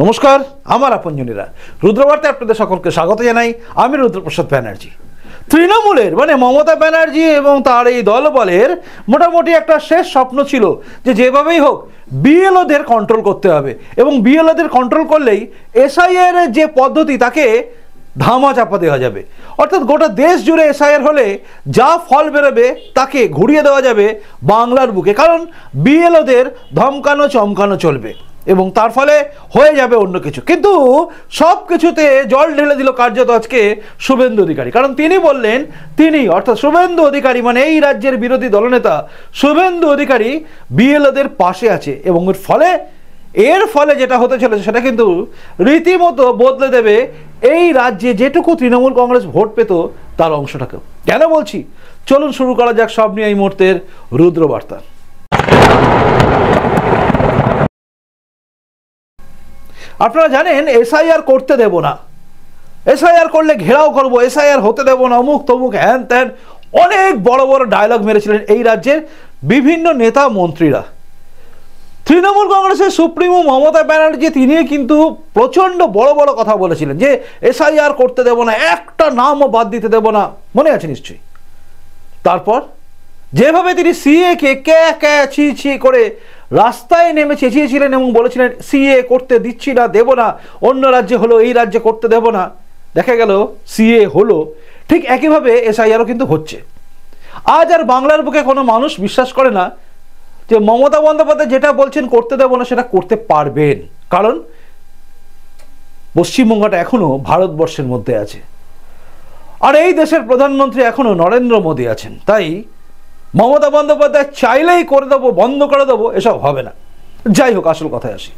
নমস্কার, আমার আপনজনেরা রুদ্রবার্তায় আপনাদের সকলকে স্বাগত জানাই। আমি রুদ্রপ্রসাদ ব্যানার্জি। তৃণমূলের মানে মমতা ব্যানার্জি এবং তার এই দলবলের মোটামুটি একটা শেষ স্বপ্ন ছিল যে যেভাবেই হোক বিএলওদের কন্ট্রোল করতে হবে এবং বিএলওদের কন্ট্রোল করলেই এসআইআর এর যে পদ্ধতি তাকে ধামা চাপা দেওয়া যাবে। অর্থাৎ গোটা দেশ জুড়ে এসআইআর হলে যা ফল বেরোবে তাকে ঘুরিয়ে দেওয়া যাবে বাংলার বুকে, কারণ বিএলওদের ধমকানো চমকানো চলবে এবং তার ফলে হয়ে যাবে অন্য কিছু। কিন্তু সব কিছুতে জল ঢেলে দিল কার্যত আজকে শুভেন্দু অধিকারী, কারণ তিনি বললেন তিনি অর্থাৎ শুভেন্দু অধিকারী মানে এই রাজ্যের বিরোধী দলনেতা শুভেন্দু অধিকারী বিএলওদের পাশে আছে এবং এর ফলে যেটা হতে চলেছে সেটা কিন্তু রীতিমতো বদলে দেবে এই রাজ্যে যেটুকু তৃণমূল কংগ্রেস ভোট পেত তার অংশটাকে। কেন বলছি, চলুন শুরু করা যাক সব নিয়ে এই মুহূর্তের রুদ্রবার্তা। আপনারা জানেন এসআইআর করতে দেব না, এসআইআর করলে ঘেরাও করবো, এসআইআর হতে দেব না, অমুক তমুক হ্যান ত্যান, অনেক বড় বড় ডায়লগ মেরেছিলেন এই রাজ্যের বিভিন্ন নেতা মন্ত্রীরা। তৃণমূল কংগ্রেসের সুপ্রিমো মমতা ব্যানার্জি তিনি কিন্তু প্রচণ্ড বড় বড় কথা বলেছিলেন যে এসআইআর করতে দেব না, একটা নামও বাদ দিতে দেব না, মনে আছে নিশ্চয়ই। তারপর যেভাবে তিনি সিএ কে কে ছি করে রাস্তায় নেমে চেঁচিয়েছিলেন এবং বলেছিলেন সিএ করতে দিচ্ছি না, দেব না, অন্য রাজ্যে হলো এই রাজ্যে করতে দেব না, দেখা গেল সিএ হলো। ঠিক একইভাবে এসআইআরও কিন্তু হচ্ছে। আজ আর বাংলার বুকে কোনো মানুষ বিশ্বাস করে না যে মমতা বন্দ্যোপাধ্যায় যেটা বলছেন করতে দেব না সেটা করতে পারবেন, কারণ পশ্চিমবঙ্গটা এখনো ভারতবর্ষের মধ্যে আছে আর এই দেশের প্রধানমন্ত্রী এখনো নরেন্দ্র মোদী আছেন। তাই মমতা বন্দ্যোপাধ্যায় চাইলেই করে দেবো, বন্ধ করে দেবো, এসব হবে না। যাই হোক, আসল কথায় আসি।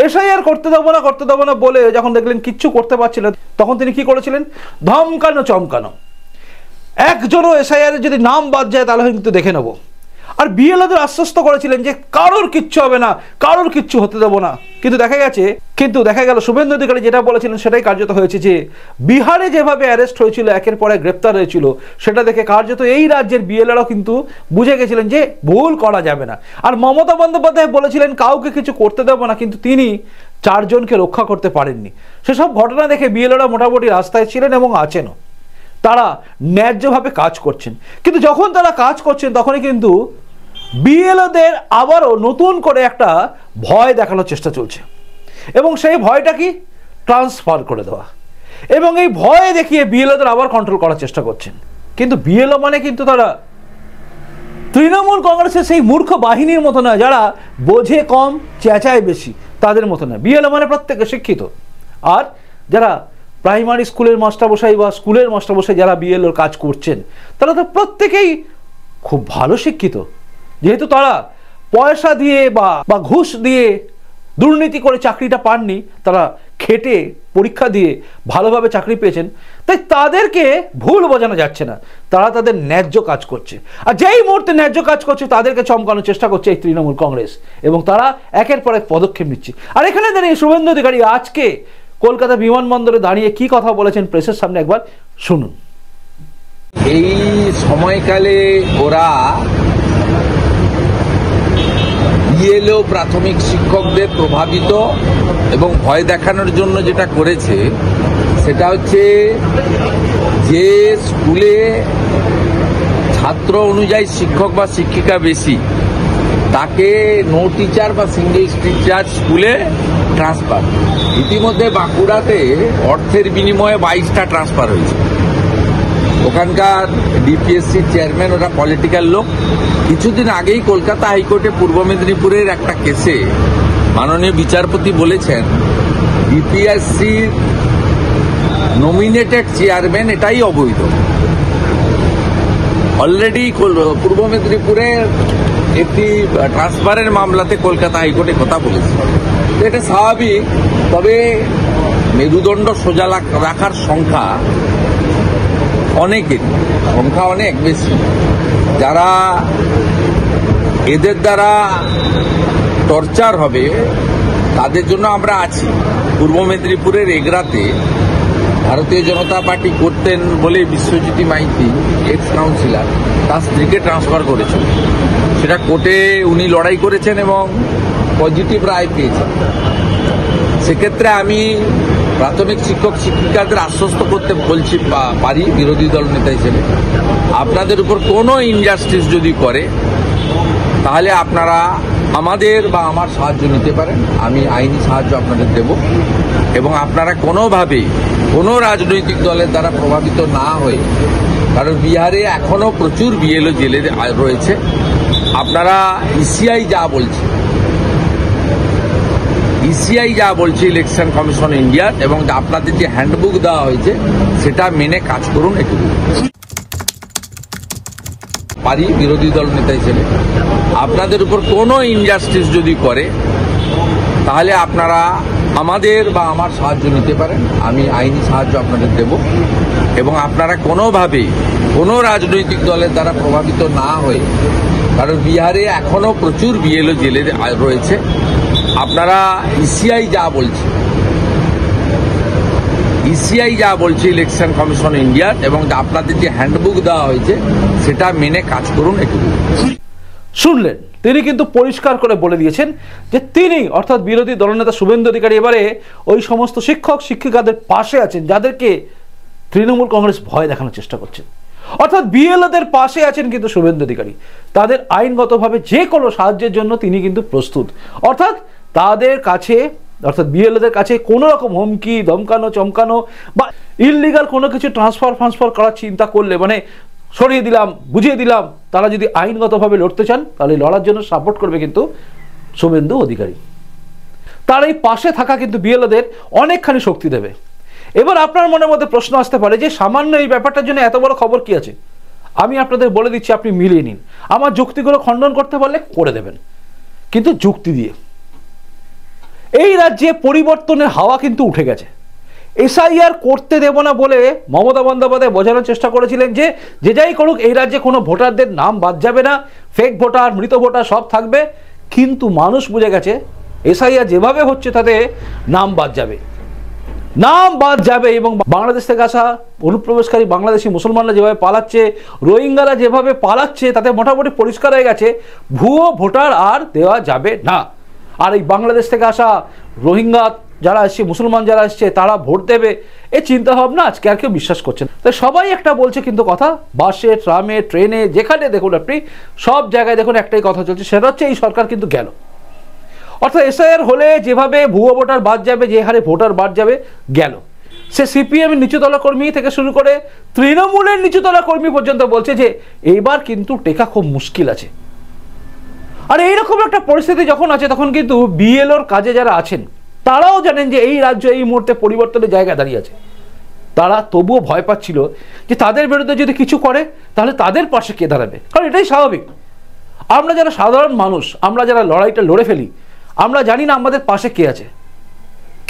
এসআইআর করতে দেবো না বলে যখন দেখলেন কিচ্ছু করতে পারছিলেন তখন তিনি কি করেছিলেন, ধমকানো চমকানো। একজনও এসআইআর যদি নাম বাদ যায় তাহলে কিন্তু দেখে নেবো। আর বিএলওদের আশ্বস্ত করেছিলেন যে কারোর কিচ্ছু হবে না, কারোর কিচ্ছু হতে দেবো না। কিন্তু দেখা গেল শুভেন্দু অধিকারী যেটা বলেছিলেন সেটাই কার্যত হয়েছে। যে বিহারে যেভাবে অ্যারেস্ট হয়েছিল, একের পর এক গ্রেপ্তার হয়েছিল, সেটা দেখে কার্যত এই রাজ্যের বিএলওরাও কিন্তু বুঝে গেছিলেন যে ভুল করা যাবে না। আর মমতা বন্দ্যোপাধ্যায় বলেছিলেন কাউকে কিছু করতে দেবো না, কিন্তু তিনি 4 জনকে রক্ষা করতে পারেননি। সেসব ঘটনা দেখে বিএলওরা মোটামুটি রাস্তায় ছিলেন এবং আছেনও, তারা ন্যায্যভাবে কাজ করছেন। কিন্তু যখন তারা কাজ করছেন তখনই কিন্তু বিএলওদের আবারও নতুন করে একটা ভয় দেখানোর চেষ্টা চলছে এবং সেই ভয়টা কি, ট্রান্সফার করে দেওয়া। এবং এই ভয় দেখিয়ে বিএলওদের আবার কন্ট্রোল করার চেষ্টা করছেন। কিন্তু বিএলও মানে কিন্তু তারা তৃণমূল কংগ্রেসের সেই মূর্খ বাহিনীর মতো নয় যারা বোঝে কম চেঁচায় বেশি, তাদের মতো নয়। বিএলও মানে প্রত্যেকে শিক্ষিত। আর যারা প্রাইমারি স্কুলের মাস্টারমশাই বা স্কুলের মাস্টারমশাই যারা বিএলওর কাজ করছেন তারা তো প্রত্যেকেই খুব ভালো শিক্ষিত, যেহেতু তারা পয়সা দিয়ে বা ঘুষ দিয়ে দুর্নীতি করে চাকরিটা পাননি, তারা খেটে পরীক্ষা দিয়ে ভালোভাবে চাকরি পেয়েছেন। তাই তাদেরকে ভুল বোঝানো যাচ্ছে না, তারা তাদের ন্যায্য কাজ করছে। আর যেই মুহূর্তে ন্যায্য কাজ করছে তাদেরকে চমকানোর চেষ্টা করছে এই তৃণমূল কংগ্রেস এবং তারা একের পর এক পদক্ষেপ নিচ্ছে। আর এখানে দাঁড়িয়ে শুভেন্দু অধিকারী আজকে কলকাতা বিমানবন্দরে দাঁড়িয়ে কি কথা বলেছেন প্রেসের সামনে একবার শুনুন। এই সময়কালে ওরা বিএলও প্রাথমিক শিক্ষকদের প্রভাবিত এবং ভয় দেখানোর জন্য যেটা করেছে সেটা হচ্ছে যে স্কুলে ছাত্র অনুযায়ী শিক্ষক বা শিক্ষিকা বেশি তাকে নো টিচার বা সিঙ্গেল টিচার স্কুলে ট্রান্সফার। ইতিমধ্যে বাঁকুড়াতে অর্থের বিনিময়ে 22টা ট্রান্সফার হয়েছে। ওখানকার ডিপিএসসির চেয়ারম্যান ওরা পলিটিক্যাল লোক। কিছুদিন আগেই কলকাতা হাইকোর্টে পূর্ব মেদিনীপুরের একটা কেসে মাননীয় বিচারপতি বলেছেন ডিপিএসসির নমিনেটেড চেয়ারম্যান এটাই অবৈধ। অলরেডি পূর্ব মেদিনীপুরে একটি ট্রান্সফারের মামলাতে কলকাতা হাইকোর্টে কথা বলেছে। এটা স্বাভাবিক, তবে মেরুদণ্ড সোজা রাখার সংখ্যা অনেক বেশি। যারা এদের দ্বারা টর্চার হবে তাদের জন্য আমরা আছি। পূর্ব মেদিনীপুরের এগরাতে ভারতীয় জনতা পার্টি করতেন বলে বিশ্বজ্যোতি মাইতি এক্স কাউন্সিলর তার স্ত্রীকে ট্রান্সফার করেছেন। সেটা কোর্টে উনি লড়াই করেছেন এবং পজিটিভ রায় পেয়েছেন। সেক্ষেত্রে আমি প্রাথমিক শিক্ষক শিক্ষিকাদের আশ্বস্ত করতে বলছি পারি বিরোধী দল নেতা হিসেবে, আপনাদের উপর কোনো ইনজাস্টিস যদি করে তাহলে আপনারা আমাদের বা আমার সাহায্য নিতে পারেন, আমি আইনি সাহায্য আপনাদের দেব, এবং আপনারা কোনোভাবেই কোনো রাজনৈতিক দলের দ্বারা প্রভাবিত না হয়ে, কারণ বিহারে এখনো প্রচুর বিএলও জেলে রয়েছে, আপনারা ইসিআই যা বলছে ইলেকশন কমিশন ইন্ডিয়ার, এবং আপনাদের যে হ্যান্ডবুক দেওয়া হয়েছে সেটা মেনে কাজ করুন, এটুকু পারি বিরোধী দল নেতা হিসেবে। আপনাদের উপর কোনো ইনজাস্টিস যদি করে তাহলে আপনারা আমাদের বা আমার সাহায্য নিতে পারেন, আমি আইনি সাহায্য আপনাদের দেব, এবং আপনারা কোনোভাবেই কোনো রাজনৈতিক দলের দ্বারা প্রভাবিত না হয়ে, কারণ বিহারে এখনো প্রচুর বিএলও জেলে রয়েছে, আপনারা ইসিআই যা বলছে ইলেকশন কমিশন ইন্ডিয়ার, এবং আপনাদের যে হ্যান্ডবুক দেওয়া হয়েছে সেটা মেনে কাজ করুন, এটুকু। শুনলেন, তিনি কিন্তু পরিষ্কার করে বলে দিয়েছেন যে তিনি অর্থাৎ বিরোধী দলনেতা শুভেন্দু অধিকারী এবারে ওই সমস্ত শিক্ষক শিক্ষিকাদের পাশে আছেন যাদেরকে তৃণমূল কংগ্রেস ভয় দেখানোর চেষ্টা করছে, অর্থাৎ বিএলওদের পাশে আছেন কিন্তু শুভেন্দু অধিকারী। তাদের আইনগতভাবে যে কোনো সাহায্যের জন্য তিনি কিন্তু প্রস্তুত, অর্থাৎ তাদের কাছে অর্থাৎ বিএলওদের কাছে কোনো রকম হুমকি ধমকানো চমকানো বা ইললিগাল কোনো কিছু ট্রান্সফার করার চিন্তা করলে, মানে সরিয়ে দিলাম বুঝিয়ে দিলাম, তারা যদি আইনগতভাবে লড়তে চান তাহলে লড়ার জন্য সাপোর্ট করবে কিন্তু শুভেন্দু অধিকারী। তার এই পাশে থাকা কিন্তু বিএলওদের অনেকখানি শক্তি দেবে। এবার আপনার মনের মধ্যে প্রশ্ন আসতে পারে যে সামান্য এই ব্যাপারটার জন্য এত বড় খবর কি আছে? আমি আপনাদের বলে দিচ্ছি, আপনি মিলিয়ে নিন। আমার যুক্তিগুলো খণ্ডন করতে পারলে করে দেবেন, কিন্তু যুক্তি দিয়ে। এই রাজ্যে পরিবর্তনের হাওয়া কিন্তু উঠে গেছে। এসআইআর করতে দেব না বলে মমতা বন্দ্যোপাধ্যায় বোঝানোর চেষ্টা করেছিলেন যে যে যাই করুক এই রাজ্যে কোনো ভোটারদের নাম বাদ যাবে না, ফেক ভোটার মৃত ভোটার সব থাকবে। কিন্তু মানুষ বুঝে গেছে এসআইআর যেভাবে হচ্ছে তাতে নাম বাদ যাবে, এবং বাংলাদেশ থেকে আসা অনুপ্রবেশকারী বাংলাদেশি মুসলমানরা যেভাবে পালাচ্ছে, রোহিঙ্গারা যেভাবে পালাচ্ছে, তাতে মোটামুটি পরিষ্কার হয়ে গেছে ভুয়ো ভোটার আর দেওয়া যাবে না। আর এই বাংলাদেশ থেকে আসা রোহিঙ্গা যারা আসছে, মুসলমান যারা আসছে, তারা ভোট দেবে, এই চিন্তা ভাবনা আজকে আর কেউ বিশ্বাস করছেন। তাই সবাই একটা বলছে কিন্তু কথা, বাসে ট্রামে ট্রেনে যেখানে দেখুন আপনি সব জায়গায় দেখুন একটাই কথা চলছে, সেটা হচ্ছে এই সরকার কিন্তু গেল। অর্থাৎ এসআইআর হলে যেভাবে ভুয়ো ভোটার বাদ যাবে, যে হারে ভোটার বাদ যাবে, গেল। সে সিপিএমের নিচুতলা কর্মী থেকে শুরু করে তৃণমূলের নিচুতলা কর্মী পর্যন্ত বলছে যে এইবার কিন্তু টেকা খুব মুশকিল আছে। আর এইরকম একটা পরিস্থিতি যখন আছে তখন কিন্তু বিএলওর কাজে যারা আছেন তারাও জানেন যে এই রাজ্য এই মুহূর্তে পরিবর্তনের জায়গায় দাঁড়িয়ে আছে। তারা তবুও ভয় পাচ্ছিল যে তাদের বিরুদ্ধে যদি কিছু করে তাহলে তাদের পাশে কে দাঁড়াবে, কারণ এটাই স্বাভাবিক। আমরা যারা সাধারণ মানুষ, আমরা যারা লড়াইটা লড়ে ফেলি, আমরা জানি না আমাদের পাশে কে আছে,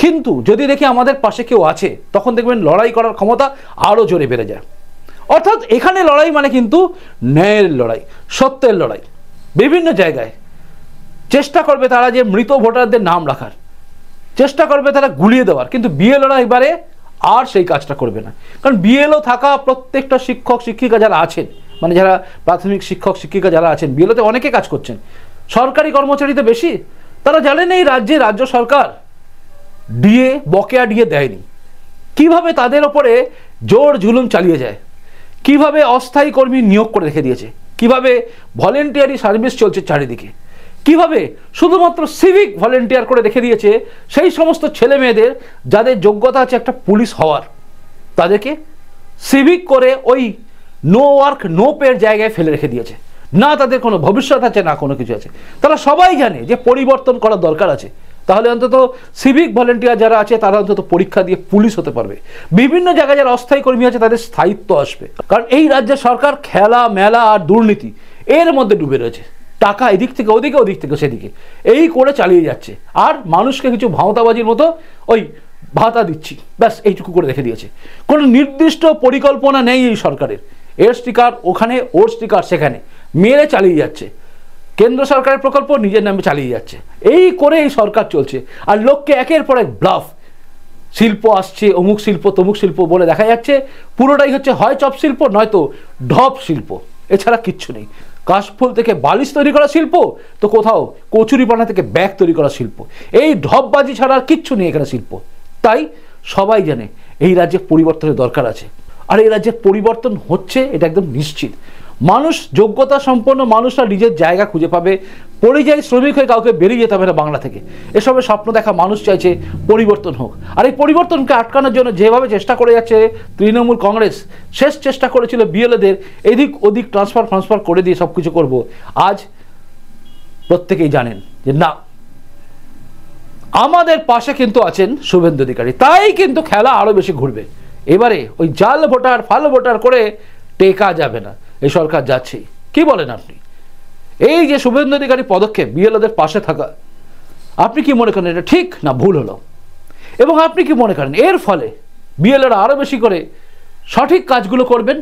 কিন্তু যদি দেখি আমাদের পাশে কেউ আছে তখন দেখবেন লড়াই করার ক্ষমতা আরও জোরে বেড়ে যায়। অর্থাৎ এখানে লড়াই মানে কিন্তু ন্যায়ের লড়াই, সত্যের লড়াই। বিভিন্ন জায়গায় চেষ্টা করবে তারা যে মৃত ভোটারদের নাম রাখার, চেষ্টা করবে তারা গুলিয়ে দেওয়ার, কিন্তু বিএলওরা এবারে আর সেই কাজটা করবে না। কারণ বিএলও থাকা প্রত্যেকটা শিক্ষক শিক্ষিকা যারা আছেন, মানে যারা প্রাথমিক শিক্ষক শিক্ষিকা যারা আছেন, বিএলওতে অনেকে কাজ করছেন, সরকারি কর্মচারীতে বেশি। তারা জানেন এই রাজ্যে রাজ্য সরকার বকেয়া ডিএ দেয়নি, কিভাবে তাদের ওপরে জোর জুলুম চালিয়ে যায়, কিভাবে অস্থায়ী কর্মী নিয়োগ করে রেখে দিয়েছে, কিভাবে ভলেন্টিয়ারি সার্ভিস চলছে চারিদিকে, কিভাবে শুধুমাত্র সিভিক ভলেন্টিয়ার করে রেখে দিয়েছে সেই সমস্ত ছেলে মেয়েদের যাদের যোগ্যতা আছে একটা পুলিশ হওয়ার, তাদেরকে সিভিক করে ওই নো ওয়ার্ক নো পের জায়গায় ফেলে রেখে দিয়েছে। না তাদের কোনো ভবিষ্যৎ আছে, না কোনো কিছু আছে। তারা সবাই জানে যে পরিবর্তন করার দরকার আছে, তাহলে অন্তত সিভিক ভলেন্টিয়ার যারা আছে তারা অন্তত পরীক্ষা দিয়ে পুলিশ হতে পারবে। বিভিন্ন জায়গায় যারা অস্থায়ী কর্মী আছে তাদের স্থায়িত্ব আসবে। কারণ এই রাজ্যের সরকার খেলা মেলা আর দুর্নীতি এর মধ্যে ডুবে রয়েছে। টাকা এদিক থেকে ওদিকে, ওদিক থেকে সেদিকে, এই করে চালিয়ে যাচ্ছে। আর মানুষকে কিছু ভাওতাবাজির মতো ওই ভাতা দিচ্ছি, ব্যাস এইটুকু করে রেখে দিয়েছে। কোনো নির্দিষ্ট পরিকল্পনা নেই এই সরকারের। এর স্টিকার ওখানে, ওর স্টিকার সেখানে, মেরে চালিয়ে যাচ্ছে। কেন্দ্র সরকারের প্রকল্প নিজের নামে চালিয়ে যাচ্ছে। এই করে এই সরকার চলছে। আর লোককে একের পর এক ব্লাফ, শিল্প আসছে, অমুক শিল্প তমুক শিল্প বলে দেখা যাচ্ছে। পুরোটাই হচ্ছে হয় চপ শিল্প নয়তো ঢপ শিল্প, এছাড়া কিচ্ছু নেই। কাশফুল থেকে বালিশ তৈরি করা শিল্প, তো কোথাও কচুরিপানা থেকে ব্যাগ তৈরি করা শিল্প। এই ঢপবাজি ছাড়া আর কিচ্ছু নেই এখানে শিল্প। তাই সবাই জানে এই রাজ্যে পরিবর্তনের দরকার আছে, আর এই রাজ্যে পরিবর্তন হচ্ছে, এটা একদম নিশ্চিত। মানুষ, যোগ্যতা সম্পন্ন মানুষরা নিজের জায়গা খুঁজে পাবে। পরিযায়ী শ্রমিক হয়ে কাউকে বেরিয়ে যেতে হবে না বাংলা থেকে। এসবের স্বপ্ন দেখা মানুষ চাইছে পরিবর্তন হোক। আর এই পরিবর্তনকে আটকানোর জন্য যেভাবে চেষ্টা করে যাচ্ছে তৃণমূল কংগ্রেস, শেষ চেষ্টা করেছিল বিএলএদের এদিক ওদিক ট্রান্সফার করে দিয়ে সব কিছু করবো। আজ প্রত্যেকেই জানেন যে না, আমাদের পাশে কিন্তু আছেন শুভেন্দু অধিকারী, তাই কিন্তু খেলা আরো বেশি ঘুরবে। এবারে ওই জাল ভোটার ফাল ভোটার করে টেকা যাবে না, এই সরকার যাচ্ছেই। কি বলেন আপনি? এই যে শুভেন্দু অধিকারী পদক্ষেপ, বিএলওদের পাশে থাকা, আপনি কি মনে করেন এটা ঠিক না ভুল হলো? এবং আপনি কি মনে করেন এর ফলে বিএলওরা আরো বেশি করে সঠিক কাজগুলো করবেন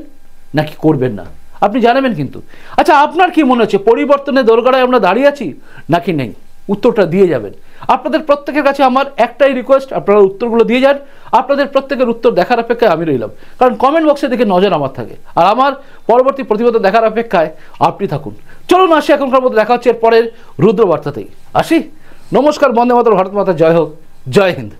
নাকি করবেন না? আপনি জানাবেন কিন্তু। আচ্ছা, আপনার কি মনে হচ্ছে পরিবর্তনের দোরগোড়ায় আমরা দাঁড়িয়ে আছি নাকি নেই? উত্তরটা দিয়ে যাবেন। আপনাদের প্রত্যেকের কাছে আমার একটাই রিকোয়েস্ট, আপনারা উত্তরগুলো দিয়ে যান। আপনাদের প্রত্যেকের উত্তর দেখার অপেক্ষায় আমি রইলাম, কারণ কমেন্ট বক্সে দেখে নজর আমার থাকে, আর আমার পরবর্তী প্রতিবেদন দেখার অপেক্ষায় আপনি থাকুন। চলুন আসি, এখনকার মধ্যে দেখা হচ্ছে এর পরের রুদ্রবার্তাতেই। আসি, নমস্কার, বন্দে মাতরম, ভারত মাতা জয় হোক, জয় হিন্দ।